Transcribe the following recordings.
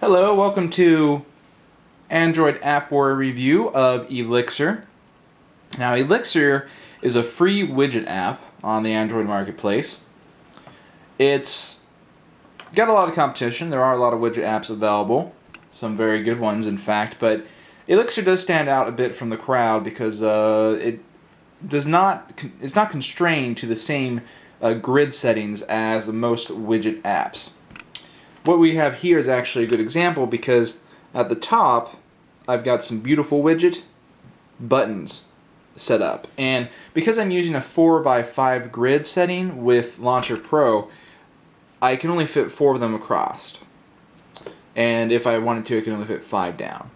Hello, welcome to Android App War review of Elixir. Now, Elixir is a free widget app on the Android marketplace. It's got a lot of competition. There are a lot of widget apps available, some very good ones, in fact, but Elixir does stand out a bit from the crowd because it's not constrained to the same grid settings as most widget apps. What we have here is actually a good example because at the top I've got some beautiful widget buttons set up, and because I'm using a 4x5 grid setting with Launcher Pro, I can only fit 4 of them across, and if I wanted to I can only fit 5 down.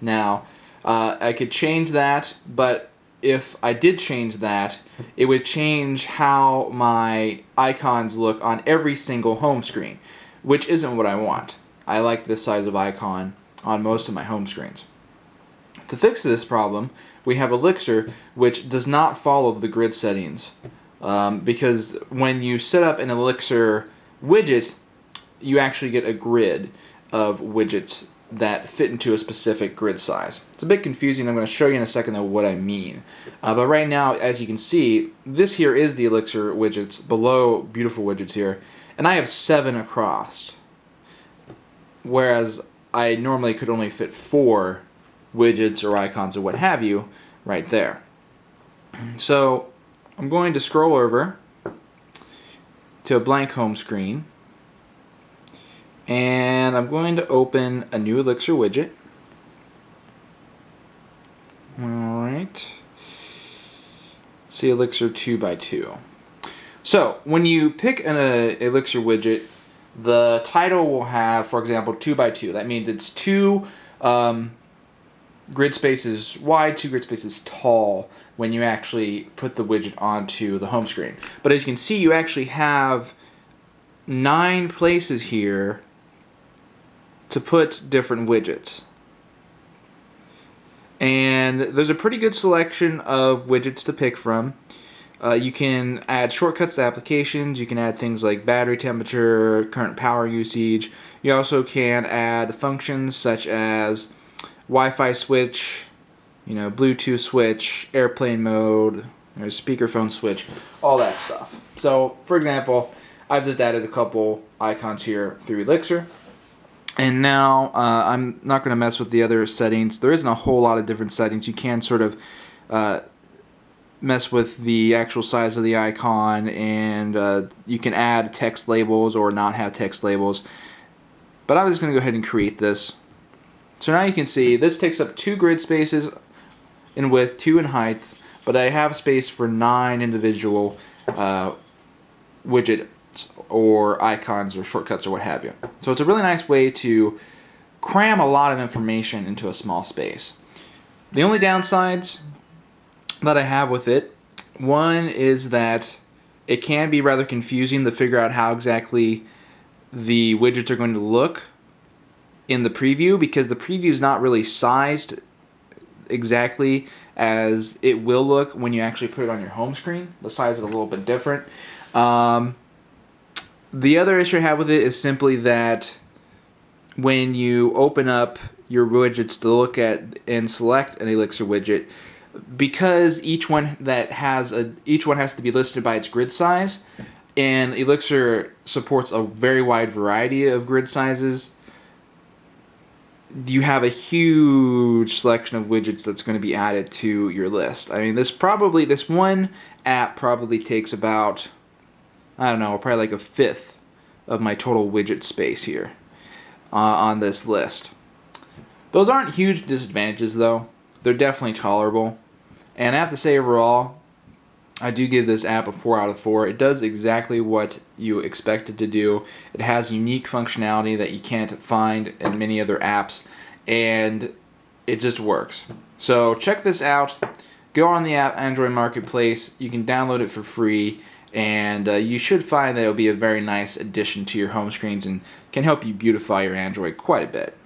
Now I could change that, but if I did change that, it would change how my icons look on every single home screen, which isn't what I want. I like this size of icon on most of my home screens. To fix this problem, we have Elixir, which does not follow the grid settings, because when you set up an Elixir widget, you actually get a grid of widgets that fit into a specific grid size. It's a bit confusing. I'm going to show you in a second though what I mean. But right now, as you can see, this here is the Elixir widgets below beautiful widgets here, and I have 7 across, whereas I normally could only fit 4 widgets or icons or what have you right there. So I'm going to scroll over to a blank home screen, and I'm going to open a new Elixir widget. Alright. See Elixir 2x2. So when you pick an Elixir widget, the title will have, for example, 2x2. That means it's 2 grid spaces wide, 2 grid spaces tall when you actually put the widget onto the home screen. But as you can see, you actually have 9 places here to put different widgets. And there's a pretty good selection of widgets to pick from. You can add shortcuts to applications. You can add things like battery temperature, current power usage. You also can add functions such as Wi-Fi switch, Bluetooth switch, airplane mode, speakerphone switch, all that stuff. So, for example, I've just added a couple icons here through Elixir. And now I'm not going to mess with the other settings. There isn't a whole lot of different settings. You can sort of mess with the actual size of the icon, and you can add text labels or not have text labels. But I'm just going to go ahead and create this. So now you can see this takes up 2 grid spaces in width, 2 in height, but I have space for 9 individual widgets or icons or shortcuts or what have you. So it's a really nice way to cram a lot of information into a small space. The only downsides that I have with it, one is that it can be rather confusing to figure out how exactly the widgets are going to look in the preview, because the preview is not really sized exactly as it will look when you actually put it on your home screen. The size is a little bit different. The other issue I have with it is simply that when you open up your widgets to look at and select an Elixir widget, because each one has to be listed by its grid size, and Elixir supports a very wide variety of grid sizes, you have a huge selection of widgets that's going to be added to your list. I mean, this one app probably takes about, I don't know, probably like a fifth of my total widget space here on this list. Those aren't huge disadvantages though. They're definitely tolerable. And I have to say, overall, I do give this app a 4 out of 4. It does exactly what you expect it to do. It has unique functionality that you can't find in many other apps, and it just works. So check this out. Go on the Android marketplace. You can download it for free, and you should find that it will be a very nice addition to your home screens and can help you beautify your Android quite a bit.